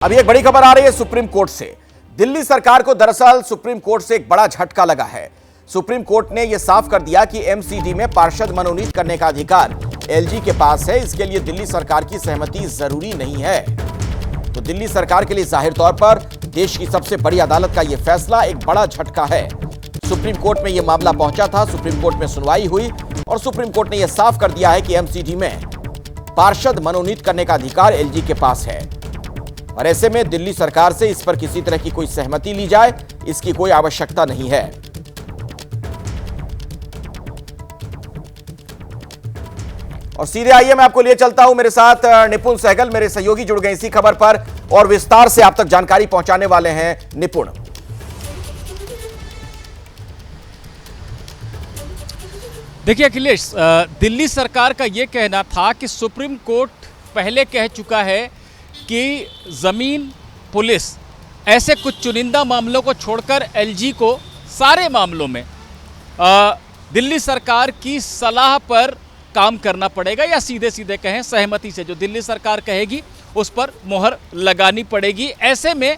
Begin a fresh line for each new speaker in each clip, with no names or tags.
अभी एक बड़ी खबर आ रही है सुप्रीम कोर्ट से। दिल्ली सरकार को दरअसल सुप्रीम कोर्ट से एक बड़ा झटका लगा है। सुप्रीम कोर्ट ने यह साफ कर दिया कि एमसीडी में पार्षद मनोनीत करने का अधिकार एलजी के पास है। इसके लिए दिल्ली सरकार की सहमति जरूरी नहीं है। तो दिल्ली सरकार के लिए जाहिर तौर पर देश की सबसे बड़ी अदालत का यह फैसला एक बड़ा झटका है। सुप्रीम कोर्ट में यह मामला पहुंचा था, सुप्रीम कोर्ट में सुनवाई हुई और सुप्रीम कोर्ट ने यह साफ कर दिया है कि एमसीडी में पार्षद मनोनीत करने का अधिकार एलजी के पास है और ऐसे में दिल्ली सरकार से इस पर किसी तरह की कोई सहमति ली जाए, इसकी कोई आवश्यकता नहीं है। और सीधे आइए मैं आपको लिए चलता हूं, मेरे साथ निपुण सहगल मेरे सहयोगी जुड़ गए इसी खबर पर और विस्तार से आप तक जानकारी पहुंचाने वाले हैं। निपुण,
देखिए अखिलेश, दिल्ली सरकार का यह कहना था कि सुप्रीम कोर्ट पहले कह चुका है कि जमीन पुलिस ऐसे कुछ चुनिंदा मामलों को छोड़कर एलजी को सारे मामलों में दिल्ली सरकार की सलाह पर काम करना पड़ेगा या सीधे सीधे कहें सहमति से जो दिल्ली सरकार कहेगी उस पर मोहर लगानी पड़ेगी। ऐसे में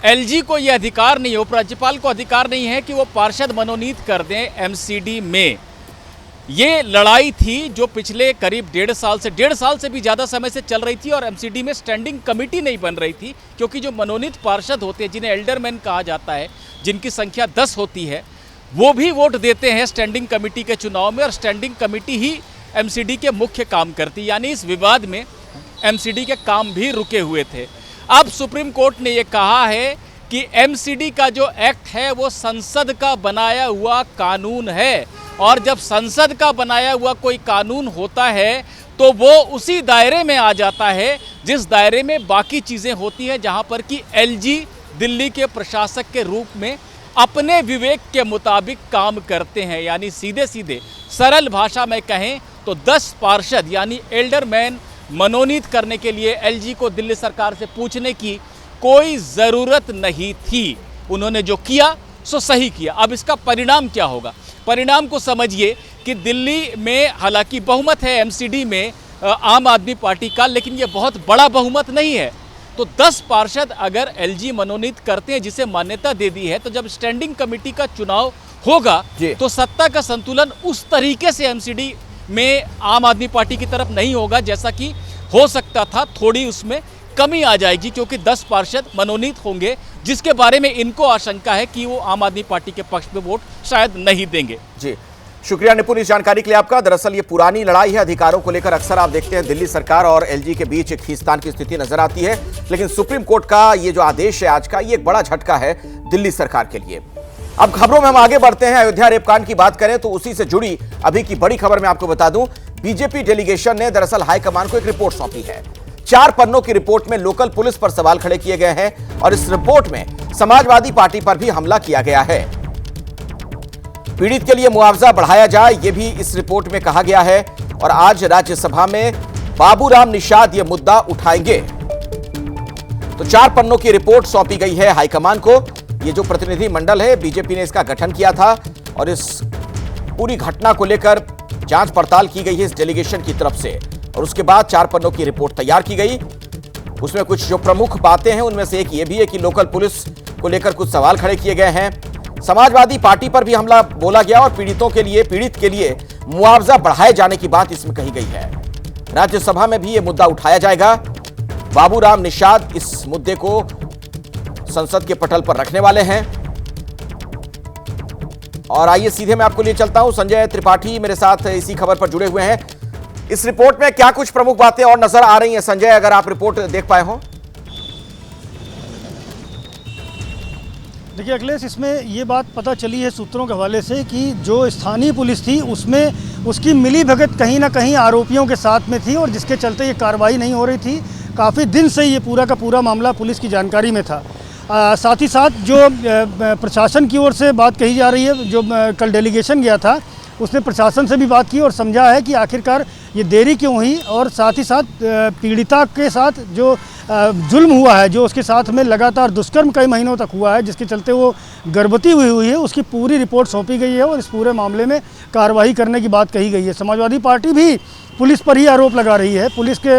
एलजी को यह अधिकार नहीं है, उपराज्यपाल को अधिकार नहीं है कि वो पार्षद मनोनीत कर दें एमसीडी में। ये लड़ाई थी जो पिछले करीब डेढ़ साल से भी ज़्यादा समय से चल रही थी और एमसीडी में स्टैंडिंग कमेटी नहीं बन रही थी, क्योंकि जो मनोनीत पार्षद होते हैं जिन्हें एल्डरमैन कहा जाता है, जिनकी संख्या 10 होती है, वो भी वोट देते हैं स्टैंडिंग कमेटी के चुनाव में और स्टैंडिंग कमेटी ही एमसीडी के मुख्य काम करती, यानी इस विवाद में एमसीडी के काम भी रुके हुए थे। अब सुप्रीम कोर्ट ने ये कहा है कि एमसीडी का जो एक्ट है वो संसद का बनाया हुआ कानून है और जब संसद का बनाया हुआ कोई कानून होता है तो वो उसी दायरे में आ जाता है जिस दायरे में बाकी चीज़ें होती हैं, जहां पर कि एलजी दिल्ली के प्रशासक के रूप में अपने विवेक के मुताबिक काम करते हैं। यानी सीधे सीधे सरल भाषा में कहें तो 10 पार्षद यानी एल्डरमैन मनोनीत करने के लिए एलजी को दिल्ली सरकार से पूछने की कोई ज़रूरत नहीं थी। उन्होंने जो किया सो सही किया। अब इसका परिणाम क्या होगा? परिणाम को समझिए कि दिल्ली में हालांकि बहुमत है एमसीडी में आम आदमी पार्टी का, लेकिन ये बहुत बड़ा बहुमत नहीं है। तो 10 पार्षद अगर एलजी मनोनीत करते हैं, जिसे मान्यता दे दी है, तो जब स्टैंडिंग कमेटी का चुनाव होगा तो सत्ता का संतुलन उस तरीके से एमसीडी में आम आदमी पार्टी की तरफ नहीं होगा जैसा कि हो सकता था। थोड़ी उसमें कमी आ जाएगी क्योंकि 10 पार्षद मनोनीत होंगे, जिसके बारे में इनको आशंका है कि वो आम आदमी पार्टी के पक्ष में वोट शायद नहीं देंगे।
जी शुक्रिया निपुण इस जानकारी के लिए आपका। दरअसल ये पुरानी लड़ाई है अधिकारों को लेकर। अक्सर आप देखते हैं दिल्ली सरकार और एलजी के बीच एक खींचतान की स्थिति नजर आती है, लेकिन सुप्रीम कोर्ट का ये जो आदेश है आज का, ये एक बड़ा झटका है दिल्ली सरकार के लिए। अब खबरों में हम आगे बढ़ते हैं। अयोध्या रेपकांड की बात करें तो उसी से जुड़ी अभी की बड़ी खबर मैं आपको बता दूं। बीजेपी डेलीगेशन ने दरअसल हाईकमान को एक रिपोर्ट सौंपी है। 4 पन्नों की रिपोर्ट में लोकल पुलिस पर सवाल खड़े किए गए हैं और इस रिपोर्ट में समाजवादी पार्टी पर भी हमला किया गया है। पीड़ित के लिए मुआवजा बढ़ाया जाए, यह भी इस रिपोर्ट में कहा गया है और आज राज्यसभा में बाबूराम निषाद यह मुद्दा उठाएंगे। तो 4 पन्नों की रिपोर्ट सौंपी गई है हाईकमान को। ये जो प्रतिनिधि मंडल है, बीजेपी ने इसका गठन किया था और इस पूरी घटना को लेकर जांच पड़ताल की गई है इस डेलीगेशन की तरफ से और उसके बाद 4 पन्नों की रिपोर्ट तैयार की गई। उसमें कुछ जो प्रमुख बातें हैं उनमें से एक ये भी है कि लोकल पुलिस को लेकर कुछ सवाल खड़े किए गए हैं, समाजवादी पार्टी पर भी हमला बोला गया और पीड़ित के लिए मुआवजा बढ़ाए जाने की बात इसमें कही गई है। राज्यसभा में भी यह मुद्दा उठाया जाएगा। बाबूराम निषाद इस मुद्दे को संसद के पटल पर रखने वाले हैं। और आइए सीधे मैं आपको लिए चलता हूं, संजय त्रिपाठी मेरे साथ इसी खबर पर जुड़े हुए हैं। इस रिपोर्ट में क्या कुछ प्रमुख बातें और नजर आ रही हैं संजय, अगर आप रिपोर्ट देख पाए हो?
देखिए अखिलेश, इसमें ये बात पता चली है सूत्रों के हवाले से कि जो स्थानीय पुलिस थी उसमें उसकी मिलीभगत कहीं ना कहीं आरोपियों के साथ में थी और जिसके चलते ये कार्रवाई नहीं हो रही थी। काफ़ी दिन से ये पूरा का पूरा मामला पुलिस की जानकारी में था। साथ ही साथ जो प्रशासन की ओर से बात कही जा रही है, जो कल डेलीगेशन गया था उसने प्रशासन से भी बात की और समझा है कि आखिरकार ये देरी क्यों हुई, और साथ ही साथ पीड़िता के साथ जो जुल्म हुआ है, जो उसके साथ में लगातार दुष्कर्म कई महीनों तक हुआ है, जिसके चलते वो गर्भवती हुई है, उसकी पूरी रिपोर्ट सौंपी गई है और इस पूरे मामले में कार्रवाई करने की बात कही गई है। समाजवादी पार्टी भी पुलिस पर ही आरोप लगा रही है, पुलिस के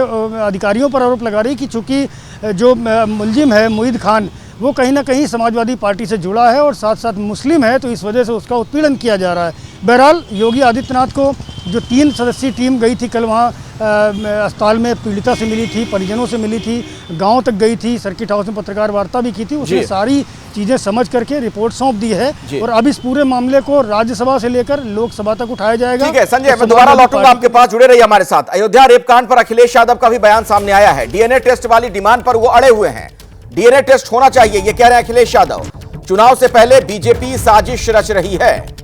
अधिकारियों पर आरोप लगा रही है कि चूँकि जो मुलजिम है मोहिद खान, वो कहीं ना कहीं समाजवादी पार्टी से जुड़ा है और साथ साथ मुस्लिम है, तो इस वजह से उसका उत्पीड़न किया जा रहा है। बहरहाल योगी आदित्यनाथ को जो 3 सदस्यीय टीम गई थी कल वहाँ अस्पताल में पीड़िता से मिली थी, परिजनों से मिली थी, गांव तक गई थी, सर्किट हाउस में पत्रकार वार्ता भी की थी, उसने सारी चीज़ें समझ करके रिपोर्ट सौंप दी है और अब इस पूरे मामले को राज्यसभा से लेकर लोकसभा तक उठाया जाएगा।
ठीक है संजय, मैं दोबारा लौटूंगा आपके पास, जुड़े रहिए हमारे साथ। अयोध्या रेपकांड पर अखिलेश यादव का भी बयान सामने आया है। डीएनए टेस्ट वाली डिमांड पर वो अड़े हुए हैं। डीएनए टेस्ट होना चाहिए, ये कह रहे हैं अखिलेश यादव। चुनाव से पहले बीजेपी साजिश रच रही है।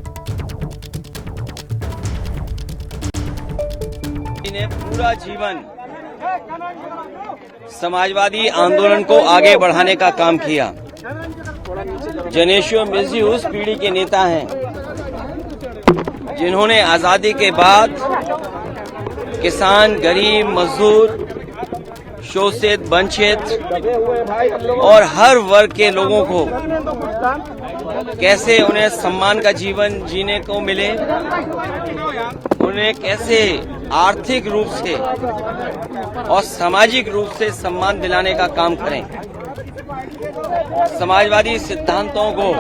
ने पूरा जीवन समाजवादी आंदोलन को आगे बढ़ाने का काम किया। जनेश्वर मिर्जी उस पीढ़ी के नेता हैं जिन्होंने आजादी के बाद किसान, गरीब, मजदूर, शोषित, वंचित और हर वर्ग के लोगों को कैसे उन्हें सम्मान का जीवन जीने को मिले, उन्हें कैसे आर्थिक रूप से और सामाजिक रूप से सम्मान दिलाने का काम करें। समाजवादी सिद्धांतों को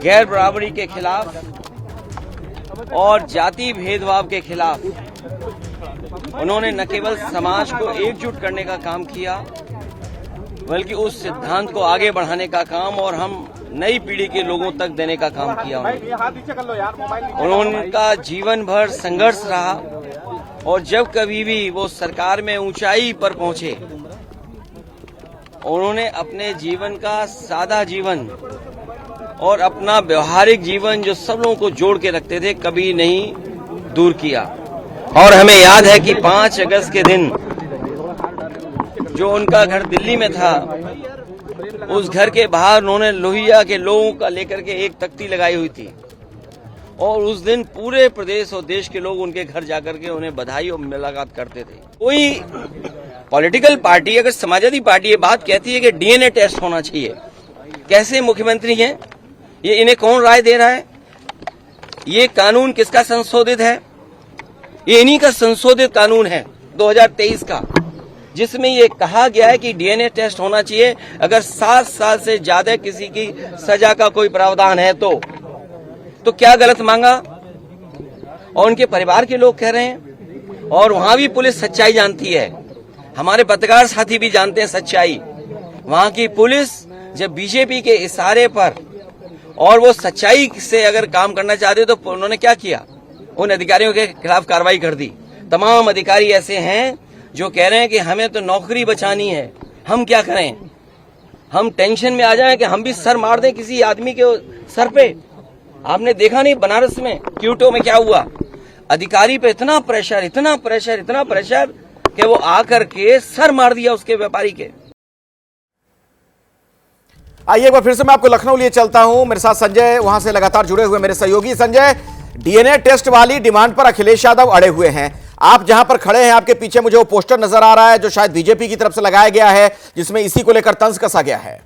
गैर बराबरी के खिलाफ और जाति भेदभाव के खिलाफ उन्होंने न केवल समाज को एकजुट करने का काम किया, बल्कि उस सिद्धांत को आगे बढ़ाने का काम और हम नई पीढ़ी के लोगों तक देने का काम किया। उनका जीवन भर संघर्ष रहा और जब कभी भी वो सरकार में ऊंचाई पर पहुंचे, उन्होंने अपने जीवन का सादा जीवन और अपना व्यवहारिक जीवन जो सब लोगों को जोड़ के रखते थे, कभी नहीं दूर किया। और हमें याद है कि 5 अगस्त के दिन जो उनका घर दिल्ली में था, उस घर के बाहर उन्होंने लोहिया के लोगों का लेकर के एक तख्ती लगाई हुई थी और उस दिन पूरे प्रदेश और देश के लोग उनके घर जाकर के उन्हें बधाई और मुलाकात करते थे। कोई पॉलिटिकल पार्टी, अगर समाजवादी पार्टी ये बात कहती है कि डीएनए टेस्ट होना चाहिए, कैसे मुख्यमंत्री हैं ये, इन्हें कौन राय दे रहा है? ये कानून किसका संशोधित है? ये इन्हीं का संशोधित कानून है 2023 का, जिसमें ये कहा गया है कि डीएनए टेस्ट होना चाहिए अगर 7 साल से ज्यादा किसी की सजा का कोई प्रावधान है तो क्या गलत मांगा? और उनके परिवार के लोग कह रहे हैं, और वहां भी पुलिस सच्चाई जानती है, हमारे पत्रकार साथी भी जानते हैं सच्चाई। वहां की पुलिस जब बीजेपी के इशारे पर और वो सच्चाई से अगर काम करना चाहते तो उन्होंने क्या किया? उन अधिकारियों के खिलाफ कार्रवाई कर दी। तमाम अधिकारी ऐसे हैं जो कह रहे हैं कि हमें तो नौकरी बचानी है, हम क्या करें? हम टेंशन में आ जाएं कि हम भी सर मार दें किसी आदमी के सर पे। आपने देखा नहीं बनारस में क्यूटो में क्या हुआ? अधिकारी पे इतना प्रेशर कि वो आकर के सर मार दिया उसके व्यापारी के।
आइए एक बार फिर से मैं आपको लखनऊ लिए चलता हूं, मेरे साथ संजय वहां से लगातार जुड़े हुए मेरे सहयोगी। संजय, डीएनए टेस्ट वाली डिमांड पर अखिलेश यादव अड़े हुए हैं। आप जहां पर खड़े हैं, आपके पीछे मुझे वो पोस्टर नजर आ रहा है जो शायद बीजेपी की तरफ से लगाया गया है, जिसमें इसी को लेकर तंज कसा गया है।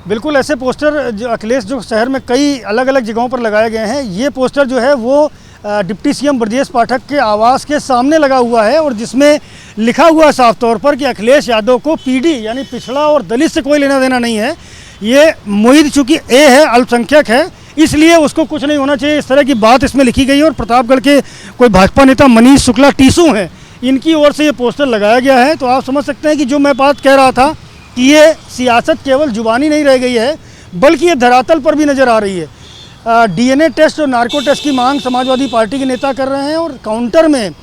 बिल्कुल ऐसे पोस्टर जो अखिलेश जो शहर में कई अलग अलग जगहों पर लगाए गए हैं। ये पोस्टर जो है वो डिप्टी सीएम ब्रजेश पाठक के आवास के सामने लगा हुआ है और जिसमें लिखा हुआ है साफ तौर पर कि अखिलेश यादव को पीडी यानी पिछड़ा और दलित से कोई लेना देना नहीं है। ये मोहित चूंकि ए है, अल्पसंख्यक है, इसलिए उसको कुछ नहीं होना चाहिए, इस तरह की बात इसमें लिखी गई है। और प्रतापगढ़ के कोई भाजपा नेता मनीष शुक्ला टीसू हैं, इनकी ओर से ये पोस्टर लगाया गया है। तो आप समझ सकते हैं कि जो मैं बात कह रहा था कि ये सियासत केवल जुबानी नहीं रह गई है, बल्कि ये धरातल पर भी नज़र आ रही है। डीएनए टेस्ट और नार्को टेस्ट की मांग समाजवादी पार्टी के नेता कर रहे हैं और काउंटर में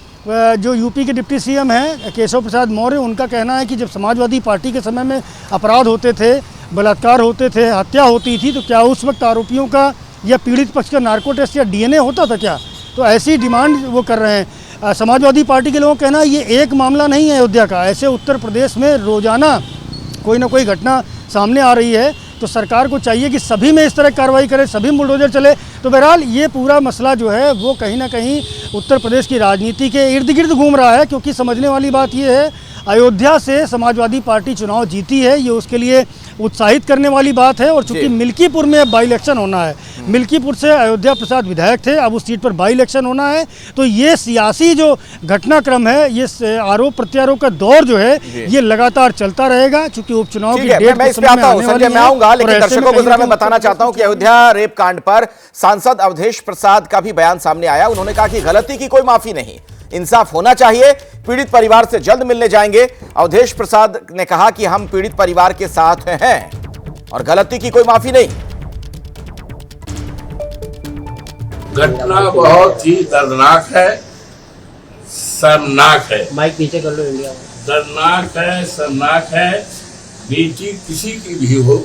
जो यूपी के डिप्टी सीएम हैं केशव प्रसाद मौर्य, उनका कहना है कि जब समाजवादी पार्टी के समय में अपराध होते थे, बलात्कार होते थे, हत्या होती थी, तो क्या उस वक्त आरोपियों का या पीड़ित पक्ष का नार्को टेस्ट या डीएनए होता था क्या? तो ऐसी डिमांड वो कर रहे हैं। समाजवादी पार्टी के लोगों का कहना है ये एक मामला नहीं है अयोध्या का, ऐसे उत्तर प्रदेश में रोजाना कोई ना कोई घटना सामने आ रही है, तो सरकार को चाहिए कि सभी में इस तरह कार्रवाई करे, सभी बुलडोजर चले। तो बहरहाल ये पूरा मसला जो है वो कहीं ना कहीं उत्तर प्रदेश की राजनीति के इर्द गिर्द घूम रहा है, क्योंकि समझने वाली बात ये है, अयोध्या से समाजवादी पार्टी चुनाव जीती है, ये उसके लिए उत्साहित करने वाली बात है। और चूंकि मिल्कीपुर में अब बाई इलेक्शन होना है, मिल्कीपुर से अयोध्या प्रसाद विधायक थे, अब उस सीट पर बाई इलेक्शन होना है, तो ये सियासी जो घटनाक्रम है, ये आरोप प्रत्यारोप का दौर जो है ये लगातार चलता रहेगा। चूंकि उपचुनाव की डेट
मैं इस पे आता हूं संजय, मैं आऊंगा, लेकिन दर्शकों को जरा मैं बताना चाहता हूं कि अयोध्या रेप कांड पर सांसद अवधेश प्रसाद का भी बयान सामने आया। उन्होंने कहा कि गलती की कोई माफी नहीं, इंसाफ होना चाहिए, पीड़ित परिवार से जल्द मिलने जाएंगे। अवधेश प्रसाद ने कहा कि हम पीड़ित परिवार के साथ हैं और गलती की कोई माफी नहीं।
घटना बहुत ही दर्दनाक है, शर्मनाक है।
माइक पीछे कर लो इंडिया।
दर्दनाक है, शर्मनाक है। बेटी किसी की भी हो,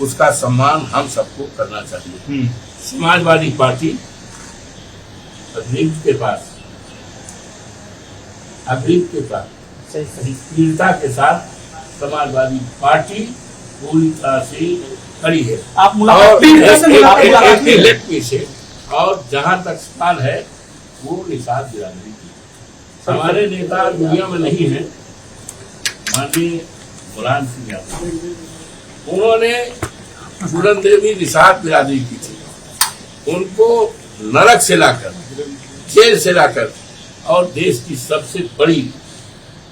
उसका सम्मान हम सबको करना चाहिए। समाजवादी पार्टी अभियुक्त के पास पीड़िता के साथ समाजवादी पार्टी पूरी तरह से खड़ी है।
आप मुलाकात
से और जहां तक सवाल है वो निषाद बिरादरी की, हमारे नेता दुनिया में नहीं है, माननीय मुलायम सिंह यादव, उन्होंने पूरन देवी निषाद बिरादरी की थी, उनको नरक से लाकर, जेल से लाकर और देश की सबसे बड़ी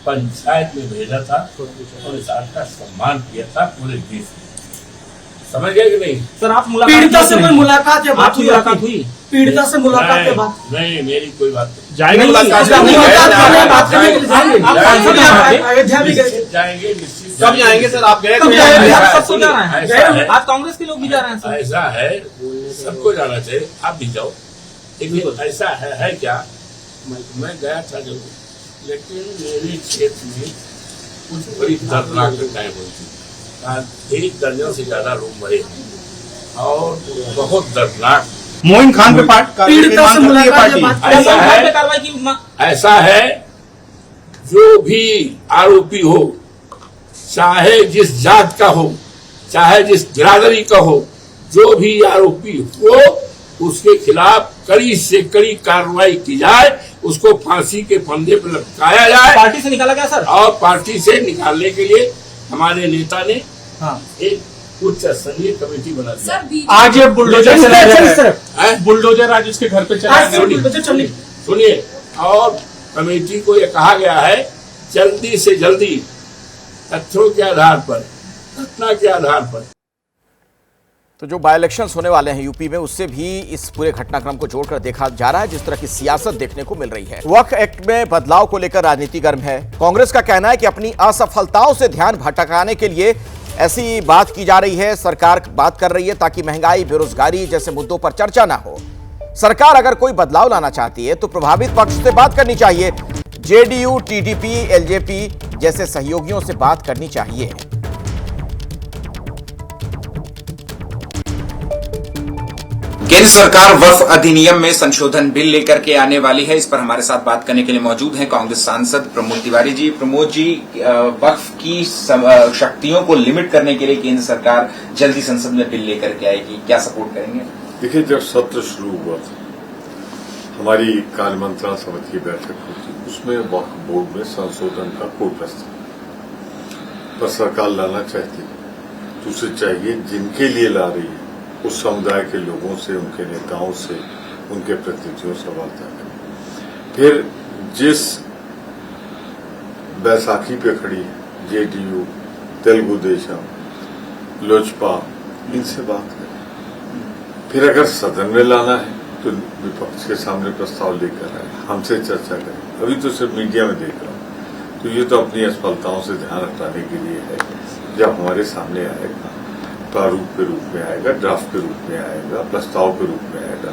पंचायत में भेजा था और निषाद का सम्मान किया था पूरे देश में। समझ गए कि नहीं?
सर आप
पीड़िता से कोई मुलाकात या बात
हुई?
पीड़िता से मुलाकात के बाद
नहीं, मेरी कोई बात नहीं।
जाएंगे
अयोध्या भी गए,
जाएंगे निश्चित।
कब जाएंगे सर? आप गए? सबको जा रहे हैं, आप कांग्रेस के लोग भी जा रहे हैं।
ऐसा है, सबको जाना चाहिए, आप भी जाओ। लेकिन ऐसा है क्या, मैं गया था जरूर, लेकिन मेरे क्षेत्र में कुछ बड़ी दर्दनाक घटनाएं हुई थी। 1 दर्जन से ज्यादा लोग मरे और बहुत दर्दनाक।
मोइन खान पे
पीड़िता से मुलाकात
ऐसा है, जो भी आरोपी हो, चाहे जिस जात का हो, चाहे जिस बिरादरी का हो, जो भी आरोपी हो, उसके खिलाफ कड़ी से कड़ी कार्रवाई की जाए, उसको फांसी के फंदे पर लटकाया जाए।
पार्टी से निकाला गया सर?
और पार्टी से निकालने के लिए हमारे नेता ने एक उच्च स्तरीय कमेटी बना दी।
आज ये बुलडोजर आज उसके घर पे चला।
सुनिए, और कमेटी को यह कहा गया है जल्दी से जल्दी तथ्यों के आधार पर, घटना के आधार पर।
तो जो बाई इलेक्शंस होने वाले हैं यूपी में, उससे भी इस पूरे घटनाक्रम को जोड़कर देखा जा रहा है, जिस तरह की सियासत देखने को मिल रही है। वक्फ एक्ट में बदलाव को लेकर राजनीति गर्म है। कांग्रेस का कहना है कि अपनी असफलताओं से ध्यान भटकाने के लिए ऐसी बात की जा रही है, सरकार बात कर रही है ताकि महंगाई, बेरोजगारी जैसे मुद्दों पर चर्चा ना हो। सरकार अगर कोई बदलाव लाना चाहती है तो प्रभावित पक्ष से बात करनी चाहिए, जेडीयू, टीडीपी, एलजेपी जैसे सहयोगियों से बात करनी चाहिए।
केंद्र सरकार वक्फ अधिनियम में संशोधन बिल लेकर के आने वाली है। इस पर हमारे साथ बात करने के लिए मौजूद हैं कांग्रेस सांसद प्रमोद तिवारी जी। प्रमोद जी, वक्फ की शक्तियों को लिमिट करने के लिए केंद्र सरकार जल्दी संसद में बिल लेकर के आएगी, क्या सपोर्ट करेंगे?
देखिए, जब सत्र शुरू हुआ था, हमारी कार्य मंत्रणा समिति की बैठक हुई थी, उसमें वक्फ बोर्ड में संशोधन का कोई प्रस्ताव पर सरकार लाना चाहती है तो उसे चाहिए जिनके लिए ला रही है उस समुदाय के लोगों से, उनके नेताओं से, उनके प्रतिनिधियों से वार्ता करें। फिर जिस बैसाखी पे खड़ी है, जेडीयू, तेलुगु देशम, लोजपा, इनसे बात करें। फिर अगर सदन में लाना है तो विपक्ष के सामने प्रस्ताव लेकर आए, हमसे चर्चा करें। अभी तो सिर्फ मीडिया में देख रहा हूं, तो ये तो अपनी असफलताओं से ध्यान हटाने के लिए है। जब हमारे सामने आएगा, प्रारूप के रूप में आएगा, ड्राफ्ट के रूप में आएगा, प्रस्ताव के रूप में आएगा,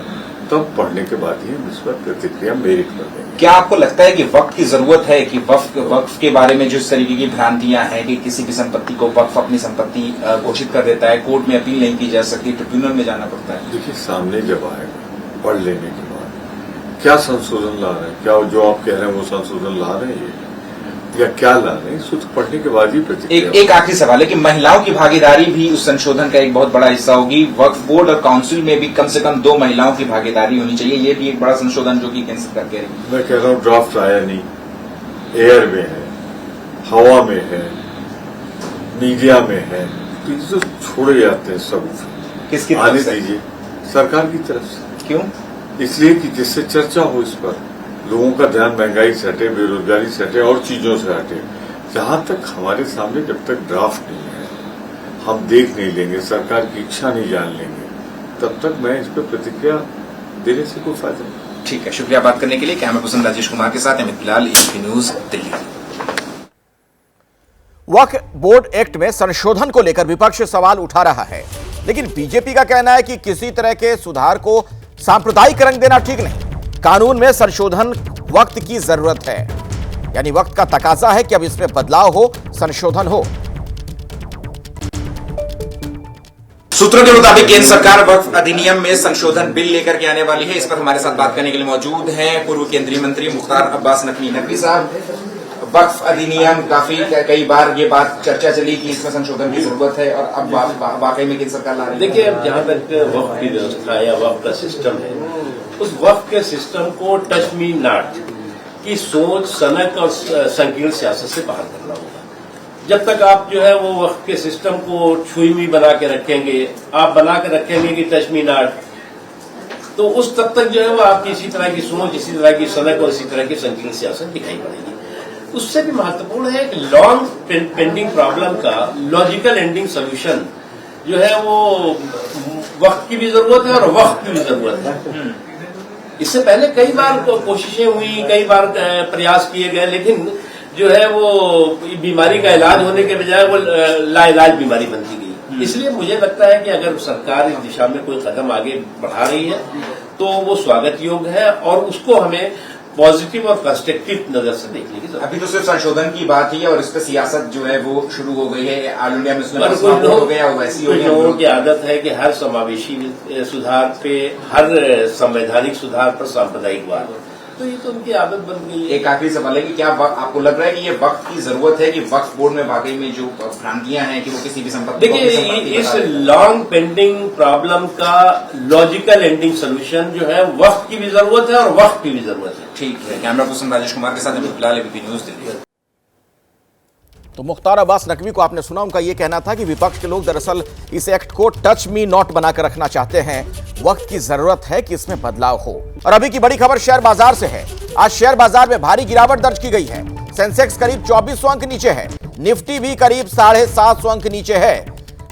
तब पढ़ने के बाद ही हम इस पर प्रतिक्रिया मेरिट कर देंगे।
क्या आपको लगता है कि वक्फ की जरूरत है कि वक्फ के बारे में जो इस तरीके की भ्रांतियां हैं कि किसी भी संपत्ति को वक्फ अपनी संपत्ति घोषित कर देता है, कोर्ट में अपील नहीं की जा सकती, ट्रिब्यूनल में जाना पड़ता है?
देखिए, सामने जब आएगा, पढ़ लेने के बाद क्या संशोधन ला रहे हैं, क्या जो आप कह रहे हैं वो संशोधन ला रहे हैं, या क्या लाने, सूत्र पढ़ने के बाद ही प्रतिक्रिया।
एक आखिरी सवाल है कि महिलाओं की भागीदारी भी उस संशोधन का एक बहुत बड़ा हिस्सा होगी। वक्फ बोर्ड और काउंसिल में भी कम से कम 2 महिलाओं की भागीदारी होनी चाहिए। ये भी एक बड़ा संशोधन जो कि केंद्र सरकार कह रही है।
मैं कह रहा हूँ ड्राफ्ट आया नहीं, एयर में है, हवा में है, मीडिया में है, तो ये तो छोड़े जाते हैं सब।
किसकी
आने
तरफ से?
दीजिए, सरकार की तरफ से।
क्यों?
इसलिए कि जिससे चर्चा हो इस पर, लोगों का ध्यान महंगाई से हटे, बेरोजगारी से हटे और चीजों से हटे। जहां तक हमारे सामने जब तक ड्राफ्ट नहीं है, हम देख नहीं लेंगे, सरकार की इच्छा नहीं जान लेंगे, तब तक मैं इस पर प्रतिक्रिया देने से कोई फायदा नहीं।
ठीक है, शुक्रिया बात करने के लिए। कैमरा पर्सन राजेश कुमार के साथ अमित लाल, एबीपी न्यूज, दिल्ली।
वक्फ बोर्ड एक्ट में संशोधन को लेकर विपक्ष सवाल उठा रहा है, लेकिन बीजेपी का कहना है कि किसी तरह के सुधार को सांप्रदायिक रंग देना ठीक नहीं। कानून में संशोधन वक्त की जरूरत है, यानी वक्त का तकाजा है कि अब इसमें बदलाव हो, संशोधन हो।
सूत्रों के मुताबिक केंद्र सरकार वक्फ अधिनियम में संशोधन बिल लेकर के आने वाली है। इस पर हमारे साथ बात करने के लिए मौजूद हैं पूर्व केंद्रीय मंत्री मुख्तार अब्बास नकवी। नकवी साहब, वक्फ अधिनियम काफी कई बार ये बात चर्चा चली कि इसमें संशोधन की जरूरत है, और अब वाकई में केंद्र सरकार ला रही है।
देखिए, अब जहां तक वक्फ की व्यवस्था या वक्फ का सिस्टम है, उस वक्फ के सिस्टम को टच मी नॉट की सोच, सनक और संकीर्ण सियासत से बाहर करना होगा। जब तक आप जो है वो वक्फ के सिस्टम को छुईमी बना के रखेंगे, आप बना के रखेंगे कि टच मी नॉट, तो उस तब तक जो है वो आपकी इसी तरह की सोच, इसी तरह की सनक और इसी तरह की संकीर्ण सियासत दिखाई पड़ेगी। उससे भी महत्वपूर्ण है कि लॉन्ग पेंडिंग प्रॉब्लम का लॉजिकल एंडिंग सोल्यूशन जो है वो वक्त की भी जरूरत है और वक्त की भी जरूरत है। इससे पहले कई बार कोशिशें हुई, कई बार प्रयास किए गए, लेकिन जो है वो बीमारी का इलाज होने के बजाय वो लाइलाज बीमारी बनती गई। इसलिए मुझे लगता है कि अगर सरकार इस दिशा में कोई कदम आगे बढ़ा रही है तो वो स्वागत योग्य है, और उसको हमें पॉजिटिव और कंस्ट्रक्टिव नजर से देखने की जरूरत।
अभी तो सिर्फ संशोधन की बात ही है और इस पर सियासत जो है वो शुरू हो गई है। ऑल इंडिया में हो गया, वैसी
लोगों की आदत है कि हर समावेशी सुधार पे, हर संवैधानिक सुधार पर सांप्रदायिकवाद, तो ये तो उनकी आदत बन गई है।
एक आखिरी सवाल है कि क्या आपको लग रहा है कि ये वक्त की जरूरत है कि वक्फ बोर्ड में वाकई में जो भ्रांतियां हैं कि वो किसी भी संपत्ति,
देखिए, इस लॉन्ग पेंडिंग प्रॉब्लम का लॉजिकल एंडिंग सोल्यूशन जो है वक्त की भी जरूरत है और वक्त की भी जरूरत है।
ठीक है, कैमरा पर्सन राजेश कुमार के साथ अमित लाल, एबीपी न्यूज, दिल्ली।
तो मुख्तार अब्बास नकवी को आपने सुना, उनका यह कहना था कि विपक्ष के लोग दरअसल इस एक्ट को टच मी नॉट बनाकर रखना चाहते हैं। वक्त की जरूरत है कि इसमें बदलाव हो। और अभी की बड़ी खबर शेयर बाजार से है। आज शेयर बाजार में भारी गिरावट दर्ज की गई है। सेंसेक्स करीब 2400 अंक नीचे है, निफ्टी भी करीब 750 अंक नीचे है।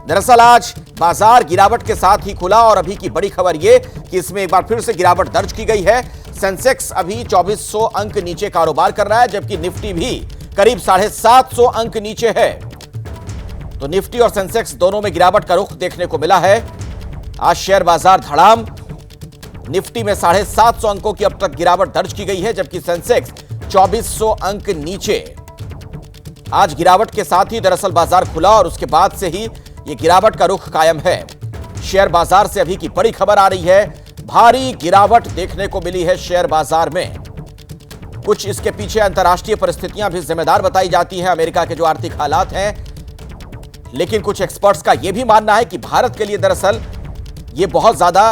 दरअसल आज बाजार गिरावट के साथ ही खुला, और अभी की बड़ी खबर यह कि इसमें एक बार फिर से गिरावट दर्ज की गई है। सेंसेक्स अभी 2400 अंक नीचे कारोबार कर रहा है, जबकि निफ्टी भी करीब 750 अंक नीचे है। तो निफ्टी और सेंसेक्स दोनों में गिरावट का रुख देखने को मिला है। आज शेयर बाजार धड़ाम, निफ्टी में 750 अंकों की अब तक गिरावट दर्ज की गई है, जबकि सेंसेक्स 2400 अंक नीचे। आज गिरावट के साथ ही दरअसल बाजार खुला और उसके बाद से ही यह गिरावट का रुख कायम है। शेयर बाजार से अभी की बड़ी खबर आ रही है, भारी गिरावट देखने को मिली है शेयर बाजार में। कुछ इसके पीछे अंतर्राष्ट्रीय परिस्थितियां भी जिम्मेदार बताई जाती हैं, अमेरिका के जो आर्थिक हालात हैं, लेकिन कुछ एक्सपर्ट्स का यह भी मानना है कि भारत के लिए दरअसल यह बहुत ज्यादा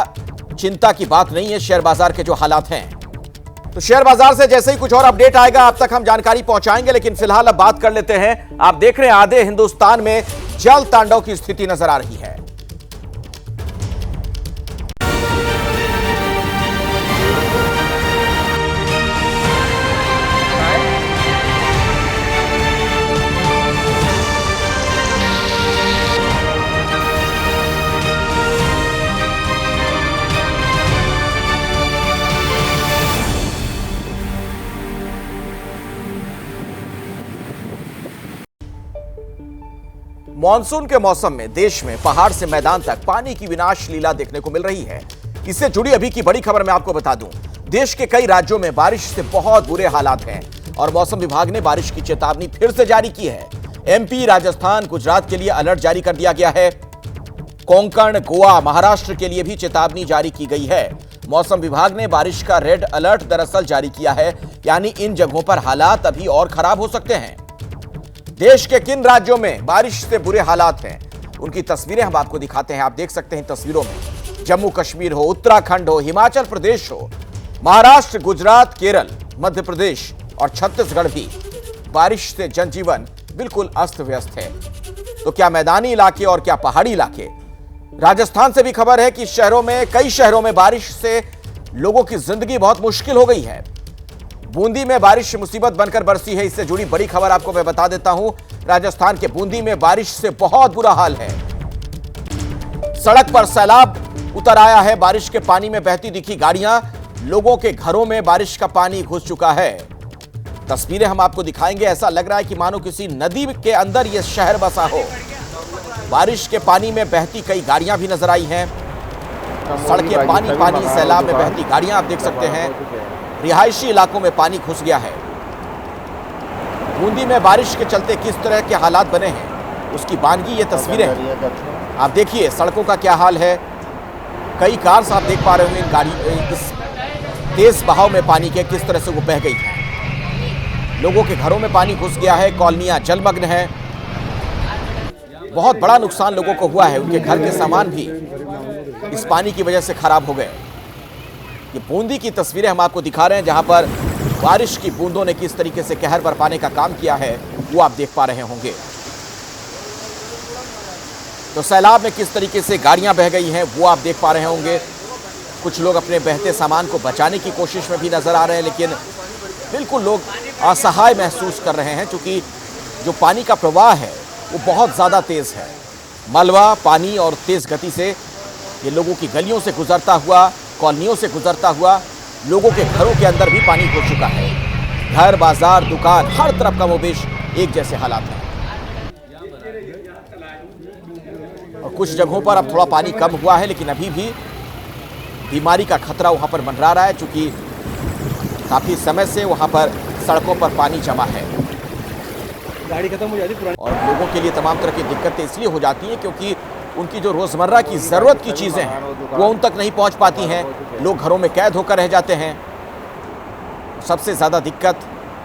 चिंता की बात नहीं है शेयर बाजार के जो हालात हैं। तो शेयर बाजार से जैसे ही कुछ और अपडेट आएगा आप तक हम जानकारी पहुंचाएंगे, लेकिन फिलहाल अब बात कर लेते हैं। आप देख रहे हैं आधे हिंदुस्तान में जल तांडव की स्थिति नजर आ रही है। मॉनसून के मौसम में देश में पहाड़ से मैदान तक पानी की विनाश लीला देखने को मिल रही है। इससे जुड़ी अभी की बड़ी खबर मैं आपको बता दूं, देश के कई राज्यों में बारिश से बहुत बुरे हालात हैं और मौसम विभाग ने बारिश की चेतावनी फिर से जारी की है। एमपी, राजस्थान, गुजरात के लिए अलर्ट जारी कर दिया गया है। कोंकण, गोवा, महाराष्ट्र के लिए भी चेतावनी जारी की गई है। मौसम विभाग ने बारिश का रेड अलर्ट दरअसल जारी किया है, यानी इन जगहों पर हालात अभी और खराब हो सकते हैं। देश के किन राज्यों में बारिश से बुरे हालात हैं, उनकी तस्वीरें हम आपको दिखाते हैं। आप देख सकते हैं तस्वीरों में जम्मू कश्मीर हो, उत्तराखंड हो, हिमाचल प्रदेश हो, महाराष्ट्र, गुजरात, केरल, मध्य प्रदेश और छत्तीसगढ़ भी बारिश से जनजीवन बिल्कुल अस्त व्यस्त है। तो क्या मैदानी इलाके और क्या पहाड़ी इलाके? राजस्थान से भी खबर है कि कई शहरों में बारिश से लोगों की जिंदगी बहुत मुश्किल हो गई है। बूंदी में बारिश मुसीबत बनकर बरसी है। इससे जुड़ी बड़ी खबर आपको मैं बता देता हूं। राजस्थान के बूंदी में बारिश से बहुत बुरा हाल है। सड़क पर सैलाब उतर आया है। बारिश के पानी में बहती दिखी गाड़ियां, लोगों के घरों में बारिश का पानी घुस चुका है। तस्वीरें हम आपको दिखाएंगे। ऐसा लग रहा है कि मानो किसी नदी के अंदर यह शहर बसा हो। बारिश के पानी में बहती कई गाड़ियां भी नजर आई हैं। सड़कें पानी पानी, सैलाब में बहती गाड़ियां आप देख सकते हैं। रिहायशी इलाकों में पानी घुस गया है। बूंदी में बारिश के चलते किस तरह के हालात बने हैं, उसकी बानगी ये तस्वीरें हैं। आप देखिए सड़कों का क्या हाल है। कई कार्स आप देख पा रहे होंगे इस तेज बहाव में पानी के किस तरह से वो बह गई है। लोगों के घरों में पानी घुस गया है, कॉलोनियां जलमग्न है। बहुत बड़ा नुकसान लोगों को हुआ है। उनके घर के सामान भी इस पानी की वजह से खराब हो गए। ये बूंदी की तस्वीरें हम आपको दिखा रहे हैं, जहां पर बारिश की बूंदों ने किस तरीके से कहर बरपाने का काम किया है वो आप देख पा रहे होंगे। तो सैलाब में किस तरीके से गाड़ियां बह गई हैं वो आप देख पा रहे होंगे। कुछ लोग अपने बहते सामान को बचाने की कोशिश में भी नजर आ रहे हैं, लेकिन बिल्कुल लोग असहाय महसूस कर रहे हैं, क्योंकि जो पानी का प्रवाह है वो बहुत ज़्यादा तेज़ है। मलबा, पानी और तेज़ गति से ये लोगों की गलियों से गुजरता हुआ, कॉलोनियों से गुजरता हुआ लोगों के घरों के अंदर भी पानी घुस चुका है। घर, बाजार, दुकान, हर तरफ का मोबिश एक जैसे हालात हैं। और कुछ जगहों पर अब थोड़ा पानी कम हुआ है, लेकिन अभी भी बीमारी का खतरा वहां पर मंडरा रहा है, क्योंकि काफी समय से वहां पर सड़कों पर पानी जमा है। गाड़ी खत्म हो जाती है और लोगों के लिए तमाम तरह की दिक्कतें इसलिए हो जाती हैं क्योंकि उनकी जो रोजमर्रा की जरूरत की चीजें हैं वो उन तक नहीं पहुंच पाती हैं। लोग घरों में कैद होकर रह जाते हैं। सबसे ज्यादा दिक्कत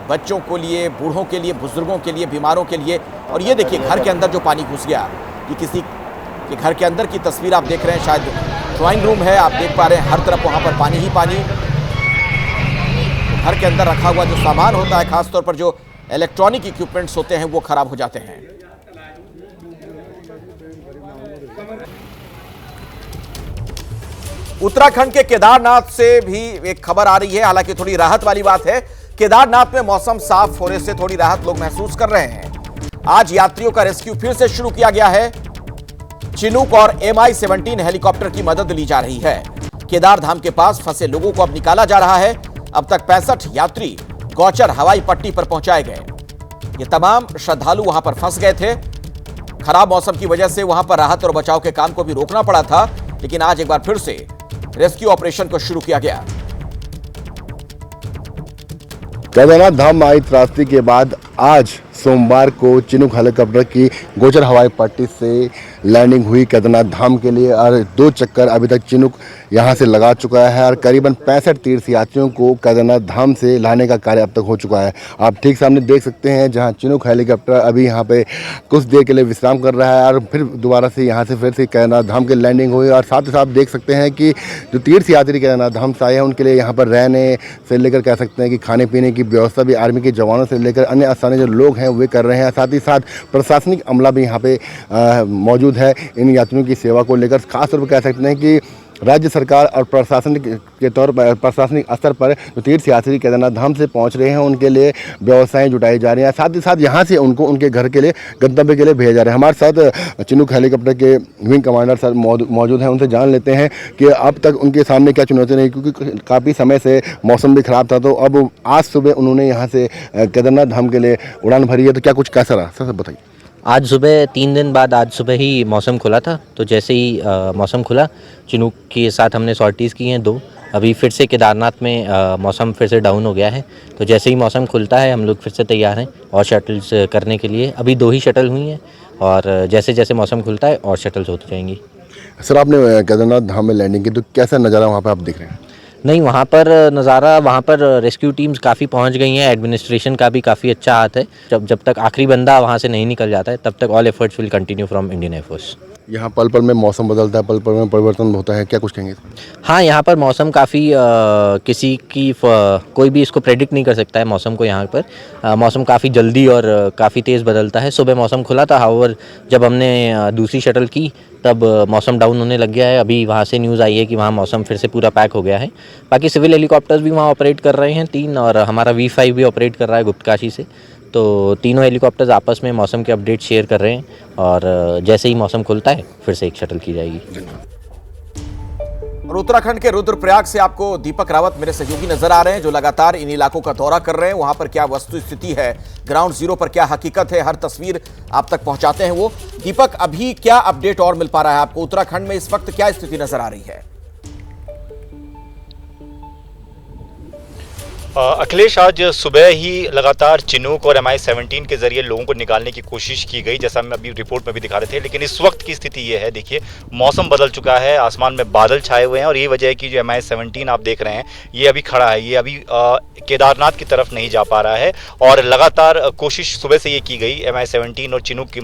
बच्चों के लिए, बूढ़ों के लिए, बुजुर्गों के लिए, बीमारों के लिए। और ये देखिए घर के अंदर जो पानी घुस गया, ये किसी के घर के अंदर की तस्वीर आप देख रहे हैं। शायद ड्राइंग रूम है, आप देख पा रहे हैं हर तरफ वहां पर पानी ही पानी। घर के अंदर रखा हुआ जो सामान होता है, खासतौर पर जो इलेक्ट्रॉनिक इक्विपमेंट्स होते हैं, वो खराब हो जाते हैं। उत्तराखंड के केदारनाथ से भी एक खबर आ रही है, हालांकि थोड़ी राहत वाली बात है। केदारनाथ में मौसम साफ होने से थोड़ी राहत लोग महसूस कर रहे हैं। आज यात्रियों का रेस्क्यू फिर से शुरू किया गया है। चिनूक और MI-17 हेलीकॉप्टर की मदद ली जा रही है। केदार धाम के पास फंसे लोगों को अब निकाला जा रहा है। अब तक 65 यात्री गौचर हवाई पट्टी पर पहुंचाए गए। ये तमाम श्रद्धालु वहां पर फंस गए थे। खराब मौसम की वजह से वहां पर राहत और बचाव के काम को भी रोकना पड़ा था, लेकिन आज एक बार फिर से रेस्क्यू ऑपरेशन को शुरू किया गया।
केदारनाथ धाम में आई त्रासदी के बाद आज सोमवार को चिनूक हेलीकॉप्टर की गोचर हवाई पट्टी से लैंडिंग हुई केदारनाथ धाम के लिए, और 2 चक्कर अभी तक चिनूक यहां से लगा चुका है और करीबन 65 तीर्थ यात्रियों को केदारनाथ धाम से लाने का कार्य अब तक हो चुका है। आप ठीक सामने देख सकते हैं जहां चिनूक हेलीकॉप्टर अभी यहां पे कुछ देर के लिए विश्राम कर रहा है और फिर दोबारा से यहां से फिर से केदारनाथ धाम की लैंडिंग हुई। और साथ ही साथ देख सकते हैं कि जो तीर्थ यात्री केदारनाथ धाम से आए हैं उनके लिए यहाँ पर रहने से लेकर कह सकते हैं कि खाने पीने की व्यवस्था भी आर्मी के जवानों से लेकर अन्य स्थानीय जो लोग हैं वे कर रहे हैं। साथ ही साथ प्रशासनिक अमला भी यहाँ पे मौजूद है इन यात्रियों की सेवा को लेकर। खासतौर पर कह सकते हैं कि राज्य सरकार और प्रशासनिक के तौर पर, प्रशासनिक स्तर पर जो तीर्थ यात्री केदारनाथ धाम से पहुंच रहे हैं उनके लिए व्यवस्थाएं जुटाई जा रही हैं। साथ ही साथ यहाँ से उनको उनके घर के लिए, गंतव्य के लिए भेजा जा रहा है। हमारे साथ चिनूक हेलीकॉप्टर के विंग कमांडर सर मौजूद हैं, उनसे जान लेते हैं कि अब तक उनके सामने क्या चुनौती रही, क्योंकि काफ़ी समय से मौसम भी खराब था। तो अब आज सुबह उन्होंने यहाँ से केदारनाथ धाम के लिए उड़ान भरी है, तो क्या कुछ कैसा रहा सर बताइए।
आज सुबह 3 दिन बाद आज सुबह ही मौसम खुला था, तो जैसे ही मौसम खुला चिनूक के साथ हमने सॉर्टीज़ की हैं 2। अभी फिर से केदारनाथ में मौसम फिर से डाउन हो गया है, तो जैसे ही मौसम खुलता है हम लोग फिर से तैयार हैं और शटल्स करने के लिए। अभी 2 ही शटल हुई हैं और जैसे जैसे मौसम खुलता है और शटल्स होती जाएंगी।
सर आपने केदारनाथ धाम में लैंडिंग की, तो कैसा नज़ारा वहाँ पर आप देख रहे हैं?
नहीं, वहाँ पर नज़ारा, वहाँ पर रेस्क्यू टीम्स काफ़ी पहुँच गई हैं, एडमिनिस्ट्रेशन का भी काफ़ी अच्छा हाथ है। जब तक आखिरी बंदा वहाँ से नहीं निकल जाता है तब तक all efforts will continue from Indian air force.
यहाँ पल पल में मौसम बदलता है, पल पल में परिवर्तन होता है, क्या कुछ कहेंगे?
हाँ, यहाँ पर मौसम काफ़ी किसी की कोई भी इसको प्रेडिक्ट नहीं कर सकता है मौसम को। यहाँ पर मौसम काफ़ी जल्दी और काफ़ी तेज़ बदलता है। सुबह मौसम खुला था, हाउएवर जब हमने दूसरी शटल की तब मौसम डाउन होने लग गया है। अभी वहाँ से न्यूज़ आई है कि वहाँ मौसम फिर से पूरा पैक हो गया है। बाकी सिविल हेलीकॉप्टर्स भी वहाँ ऑपरेट कर रहे हैं 3, और हमारा V5 भी ऑपरेट कर रहा है गुप्तकाशी से। तो तीनों हेलीकॉप्टर्स आपस में मौसम के अपडेट शेयर कर रहे हैं, और जैसे ही मौसम खुलता है फिर से एक शटल की जाएगी।
और उत्तराखंड के रुद्रप्रयाग से आपको दीपक रावत मेरे सहयोगी नजर आ रहे हैं, जो लगातार इन इलाकों का दौरा कर रहे हैं। वहां पर क्या वस्तु स्थिति है, ग्राउंड जीरो पर क्या हकीकत है, हर तस्वीर आप तक पहुंचाते हैं वो। दीपक, अभी क्या अपडेट और मिल पा रहा है आपको? उत्तराखंड में इस वक्त क्या स्थिति नजर आ रही है?
अखिलेश, आज सुबह ही लगातार चिनूक और MI-17 के जरिए लोगों को निकालने की कोशिश की गई, जैसा हम अभी रिपोर्ट में भी दिखा रहे थे। लेकिन इस वक्त की स्थिति ये है, देखिए मौसम बदल चुका है, आसमान में बादल छाए हुए हैं, और ये वजह है कि जो MI-17 आप देख रहे हैं ये अभी खड़ा है, ये अभी केदारनाथ की तरफ नहीं जा पा रहा है। और लगातार कोशिश सुबह से ये की गई MI-17 और चिनूक की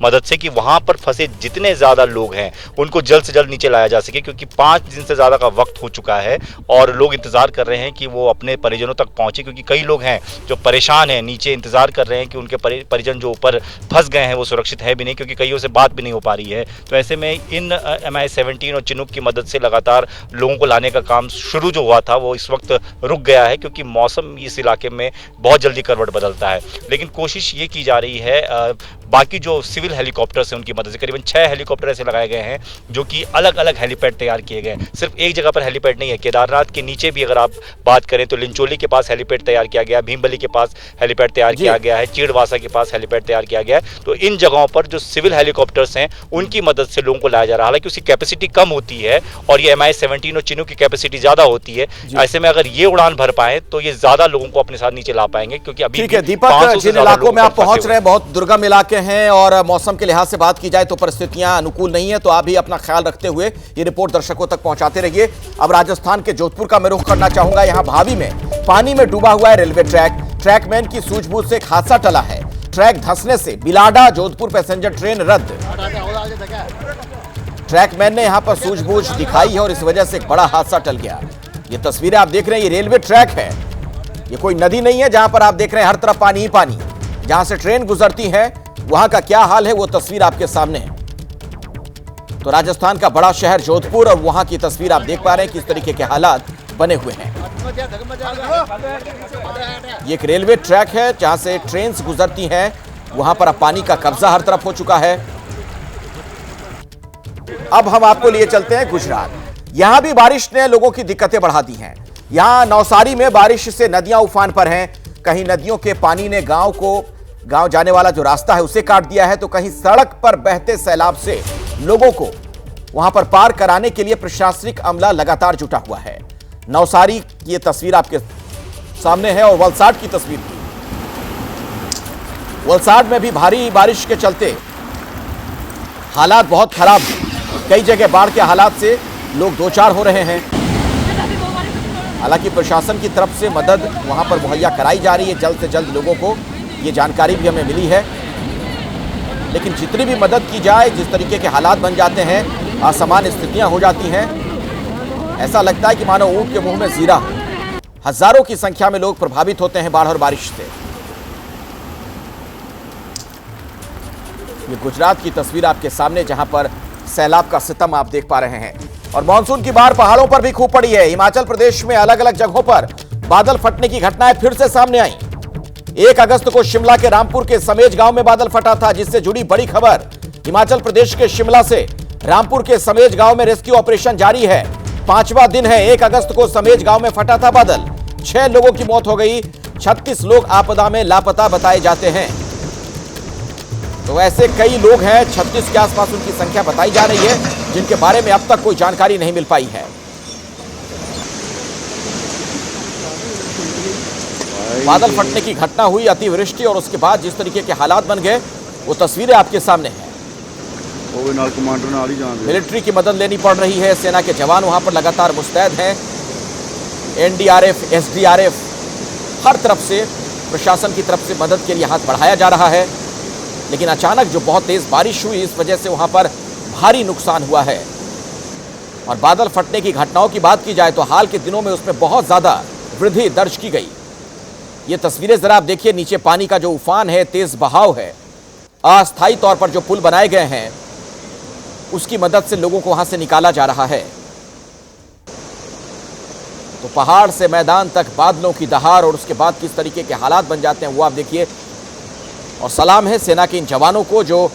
मदद से कि वहाँ पर फंसे जितने ज़्यादा लोग हैं उनको जल्द से जल्द नीचे लाया जा सके, क्योंकि 5 दिन से ज़्यादा का वक्त हो चुका है और लोग इंतज़ार कर रहे हैं कि वो अपने परिजनों तक पहुंचे, क्योंकि कई लोग हैं जो परेशान हैं, नीचे इंतजार कर रहे हैं कि उनके परिजन जो ऊपर फंस गए हैं वो सुरक्षित है भी नहीं, क्योंकि कईयों से बात भी नहीं हो पा रही है। तो ऐसे में इन MI-17 और चिनूक की मदद से लगातार लोगों को लाने का काम शुरू जो हुआ था वो इस वक्त रुक गया है, क्योंकि मौसम इस इलाके में बहुत जल्दी करवट बदलता है। लेकिन कोशिश ये की जा रही है, बाकी जो सिविल हेलीकॉप्टर्स हैं उनकी मदद से करीबन 6 हेलीकॉप्टर ऐसे लगाए गए हैं जो कि अलग अलग हेलीपैड तैयार किए गए हैं। सिर्फ एक जगह पर हेलीपैड नहीं है, केदारनाथ के नीचे भी अगर आप बात करें तो लिंचोली के पास हेलीपैड तैयार किया गया, भीमबली के पास हेलीपैड तैयार किया गया है, चीड़वासा के पास हेलीपैड तैयार किया गया है। तो इन जगहों पर जो सिविल हेलीकॉप्टर्स हैं उनकी मदद से लोगों को लाया जा रहा है। हालांकि उसकी कैपेसिटी कम होती है और ये MI-17 और चिनूक की कैपेसिटी ज्यादा होती है। ऐसे में अगर ये उड़ान भर पाए तो ये ज्यादा लोगों को अपने साथ नीचे ला पाएंगे, क्योंकि अभी
ठीक है दीपक, जिन इलाकों में आप पहुंच रहे हैं बहुत दुर्गम इलाके हैं और मौसम के लिहाज से बात की जाए तो परिस्थितियां अनुकूल नहीं है, तो आप भी अपना ख्याल रखते हुए ये रिपोर्ट दर्शकों तक पहुंचाते रहिए। अब राजस्थान के जोधपुर का मैं रुख करना चाहूंगा। यहां भावी में पानी में डूबा हुआ है रेलवे ट्रैक, ट्रैकमैन की सूझबूझ से एक हादसा टला है। ट्रैक धंसने से बिलाडा जोधपुर पैसेंजर ट्रेन रद्द। ट्रैकमैन ने यहां पर सूझबूझ दिखाई है और इस वजह से एक बड़ा हादसा टल गया। ये तस्वीरें आप देख रहे हैं, ये रेलवे ट्रैक है, ये कोई नदी नहीं है जहां पर आप देख रहे हैं हर तरफ पानी ही पानी। जहां से ट्रेन गुजरती है वहां का क्या हाल है वो तस्वीर आपके सामने है। तो राजस्थान का बड़ा शहर जोधपुर और वहां की तस्वीर आप देख पा रहे हैं किस तरीके के हालात बने हुए हैं। ये एक रेलवे ट्रैक है जहां से ट्रेन गुजरती हैं, वहां पर अब पानी का कब्जा हर तरफ हो चुका है। अब हम आपको लिए चलते हैं गुजरात। यहां भी बारिश ने लोगों की दिक्कतें बढ़ा दी हैं। यहां नवसारी में बारिश से नदियां उफान पर हैं, कहीं नदियों के पानी ने गांव जाने वाला जो रास्ता है उसे काट दिया है, तो कहीं सड़क पर बहते सैलाब से लोगों को वहां पर पार कराने के लिए प्रशासनिक अमला लगातार जुटा हुआ है। नवसारी की ये तस्वीर आपके सामने है और वलसाड की तस्वीर भी। वलसाड में भी भारी बारिश के चलते हालात बहुत खराब हैं। कई जगह बाढ़ के हालात से लोग दो चार हो रहे हैं। हालांकि प्रशासन की तरफ से मदद वहां पर मुहैया कराई जा रही है जल्द से जल्द लोगों को, ये जानकारी भी हमें मिली है। लेकिन जितनी भी मदद की जाए, जिस तरीके के हालात बन जाते हैं, असामान्य स्थितियां हो जाती हैं, ऐसा लगता है कि मानो ऊंट के मुंह में जीरा हो। हजारों की संख्या में लोग प्रभावित होते हैं बाढ़ और बारिश से। ये गुजरात की तस्वीर आपके सामने जहां पर सैलाब का सितम आप देख पा रहे हैं। और मानसून की बाढ़ पहाड़ों पर भी खूब पड़ी है। हिमाचल प्रदेश में अलग अलग जगहों पर बादल फटने की घटनाएं फिर से सामने आई। 1 अगस्त को शिमला के रामपुर के समेज गांव में बादल फटा था, जिससे जुड़ी बड़ी खबर। हिमाचल प्रदेश के शिमला से रामपुर के समेज गांव में रेस्क्यू ऑपरेशन जारी है। 5वां दिन है। 1 अगस्त को समेज गांव में फटा था बादल, 6 लोगों की मौत हो गई, 36 लोग आपदा में लापता बताए जाते हैं। तो ऐसे कई लोग हैं, 36 के आसपास उनकी संख्या बताई जा रही है, जिनके बारे में अब तक कोई जानकारी नहीं मिल पाई है। बादल फटने की घटना हुई, अतिवृष्टि और उसके बाद जिस तरीके के हालात बन गए वो तस्वीरें आपके सामने हैं। मिलिट्री की मदद लेनी पड़ रही है, सेना के जवान वहां पर लगातार मुस्तैद हैं। एनडीआरएफ, एसडीआरएफ, हर तरफ से प्रशासन की तरफ से मदद के लिए हाथ बढ़ाया जा रहा है। लेकिन अचानक जो बहुत तेज बारिश हुई, इस वजह से वहां पर भारी नुकसान हुआ है। और बादल फटने की घटनाओं की बात की जाए तो हाल के दिनों में उसमें बहुत ज्यादा वृद्धि दर्ज की गई। ये तस्वीरें जरा आप देखिए, नीचे पानी का जो उफान है, तेज बहाव है। अस्थायी तौर पर जो पुल बनाए गए हैं उसकी मदद से लोगों को वहां से निकाला जा रहा है। तो पहाड़ से मैदान तक बादलों की दहाड़ और उसके बाद किस तरीके के हालात बन जाते हैं वो आप देखिए। और सलाम है सेना के इन जवानों को जो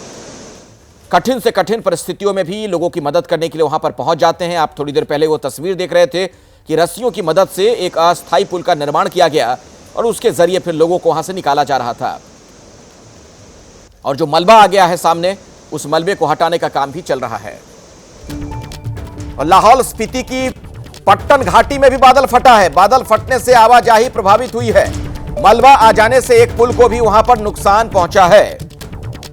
कठिन से कठिन परिस्थितियों में भी लोगों की मदद करने के लिए वहां पर पहुंच जाते हैं। आप थोड़ी देर पहले वो तस्वीर देख रहे थे कि रस्सियों की मदद से एक अस्थायी पुल का निर्माण किया गया और उसके जरिए फिर लोगों को वहां से निकाला जा रहा था। और जो मलबा आ गया है सामने, उस मलबे को हटाने का काम भी चल रहा है। और लाहौल स्पीति की पट्टन घाटी में भी बादल फटा है। बादल फटने से आवाजाही प्रभावित हुई है। मलबा आ जाने से एक पुल को भी वहां पर नुकसान पहुंचा है।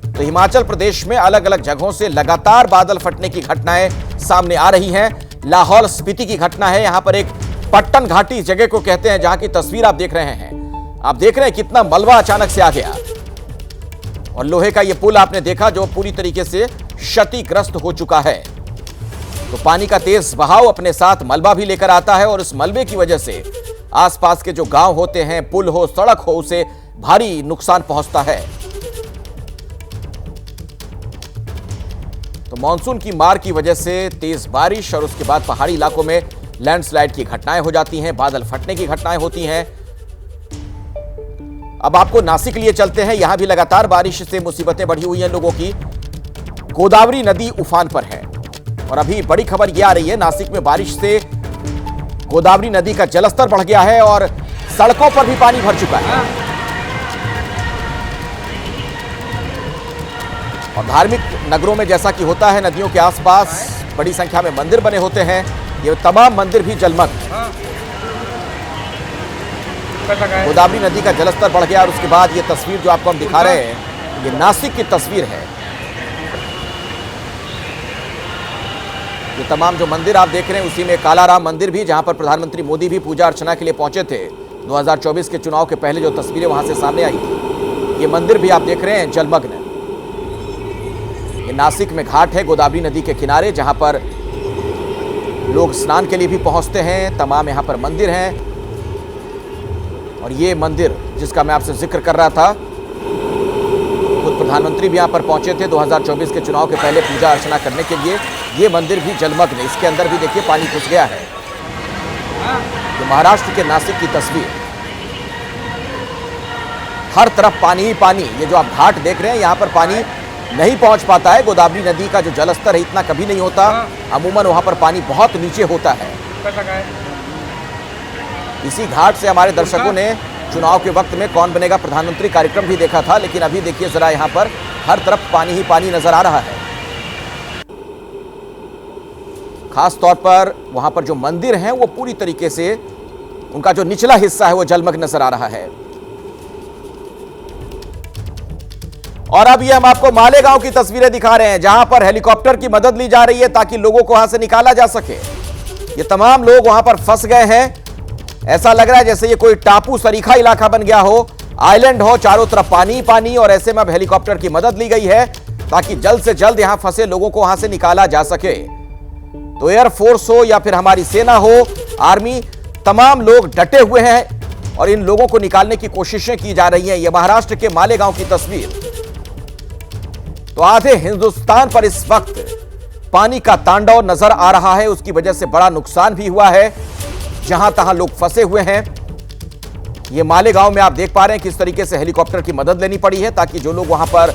तो हिमाचल प्रदेश में अलग अलग जगहों से लगातार बादल फटने की घटनाएं सामने आ रही हैं। लाहौल स्पीति की घटना है, यहां पर एक पट्टन घाटी जगह को कहते हैं, जहां की तस्वीर आप देख रहे हैं। आप देख रहे हैं कितना मलबा अचानक से आ गया। और लोहे का यह पुल आपने देखा जो पूरी तरीके से क्षतिग्रस्त हो चुका है। तो पानी का तेज बहाव अपने साथ मलबा भी लेकर आता है और इस मलबे की वजह से आसपास के जो गांव होते हैं, पुल हो, सड़क हो, उसे भारी नुकसान पहुंचता है। तो मानसून की मार की वजह से तेज बारिश और उसके बाद पहाड़ी इलाकों में लैंडस्लाइड की घटनाएं हो जाती हैं, बादल फटने की घटनाएं होती हैं। अब आपको नासिक लिए चलते हैं। यहां भी लगातार बारिश से मुसीबतें बढ़ी हुई हैं लोगों की। गोदावरी नदी उफान पर है और अभी बड़ी खबर यह आ रही है, नासिक में बारिश से गोदावरी नदी का जलस्तर बढ़ गया है और सड़कों पर भी पानी भर चुका है। और धार्मिक नगरों में जैसा कि होता है, नदियों के आसपास बड़ी संख्या में मंदिर बने होते हैं। ये तमाम मंदिर भी जलमग्न। गोदावरी नदी का जलस्तर बढ़ गया और उसके बाद ये तस्वीर जो आपको हम दिखा रहे हैं, ये नासिक की तस्वीर है। ये तमाम जो मंदिर आप देख रहे हैं, उसी में कालाराम मंदिर भी, जहां पर प्रधानमंत्री मोदी भी पूजा अर्चना के लिए पहुंचे थे। 2024 के चुनाव के पहले जो तस्वीरें वहां से सामने आई थी, ये मंदिर भी आप देख रहे हैं जलमग्न। ये नासिक में घाट है गोदावरी नदी के किनारे, जहां पर लोग स्नान के लिए भी पहुंचते हैं। तमाम यहां पर मंदिर हैं और ये मंदिर जिसका मैं आपसे जिक्र कर रहा था, खुद प्रधानमंत्री भी यहां पर पहुंचे थे 2024 के चुनाव के पहले पूजा अर्चना करने के लिए। ये मंदिर भी जलमग्न है। इसके अंदर भी देखिए पानी घुस गया है। ये महाराष्ट्र के नासिक की तस्वीर, हर तरफ पानी ही पानी। ये जो आप घाट देख रहे हैं, यहां पर पानी नहीं पहुंच पाता है। गोदावरी नदी का जो जलस्तर है इतना कभी नहीं होता। अमूमन वहां पर पानी बहुत नीचे होता है। इसी घाट से हमारे दर्शकों ने चुनाव के वक्त में कौन बनेगा प्रधानमंत्री कार्यक्रम भी देखा था। लेकिन अभी देखिए जरा, यहां पर हर तरफ पानी ही पानी नजर आ रहा है। खास तौर पर वहां पर जो मंदिर हैं वो पूरी तरीके से, उनका जो निचला हिस्सा है वो जलमग्न नजर आ रहा है। और अब ये हम आपको मालेगांव की तस्वीरें दिखा रहे हैं, जहां पर हेलीकॉप्टर की मदद ली जा रही है ताकि लोगों को वहां से निकाला जा सके। ये तमाम लोग वहां पर फंस गए हैं। ऐसा लग रहा है जैसे ये कोई टापू सरीखा इलाका बन गया हो, आइलैंड हो, चारों तरफ पानी पानी। और ऐसे में अब हेलीकॉप्टर की मदद ली गई है ताकि जल्द से जल्द यहां फंसे लोगों को वहां से निकाला जा सके। तो एयरफोर्स हो या फिर हमारी सेना हो, आर्मी, तमाम लोग डटे हुए हैं और इन लोगों को निकालने की कोशिशें की जा रही हैं। यह महाराष्ट्र के मालेगांव की तस्वीर। तो आधे हिंदुस्तान पर इस वक्त पानी का तांडव नजर आ रहा है। उसकी वजह से बड़ा नुकसान भी हुआ है। जहां तहां लोग फंसे हुए हैं। ये मालेगांव में आप देख पा रहे हैं किस तरीके से हेलीकॉप्टर की मदद लेनी पड़ी है ताकि जो लोग वहां पर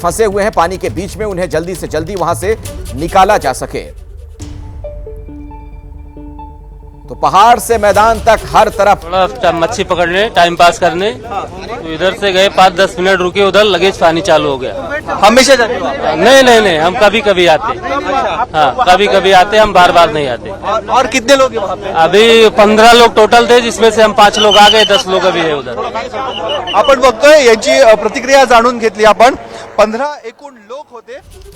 फंसे हुए हैं पानी के बीच में, उन्हें जल्दी से जल्दी वहां से निकाला जा सके। तो पहाड़ से मैदान तक हर तरफ
मच्छी पकड़ने, टाइम पास करने, तो इधर से गए 5-10 मिनट रुके, उधर लगेज पानी चालू हो गया।
हमेशा जाते हो?
नहीं, हम कभी कभी आते। हाँ, कभी कभी आते, हम बार बार नहीं आते।
और कितने लोग हैं वहाँ पे?
अभी 15 लोग टोटल थे, जिसमें से हम 5 लोग आ गए, 10 लोग अभी है उधर।
आपण बघतोय यांची प्रतिक्रिया जाणून घेतली आपण। 15 एकूण लोक होते।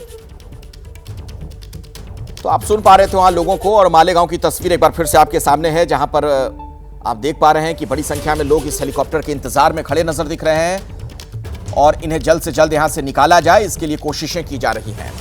तो आप सुन पा रहे थे वहां लोगों को। और मालेगांव की तस्वीर एक बार फिर से आपके सामने है, जहां पर आप देख पा रहे हैं कि बड़ी संख्या में लोग इस हेलीकॉप्टर के इंतजार में खड़े नजर दिख रहे हैं और इन्हें जल्द से जल्द यहां से निकाला जाए, इसके लिए कोशिशें की जा रही हैं।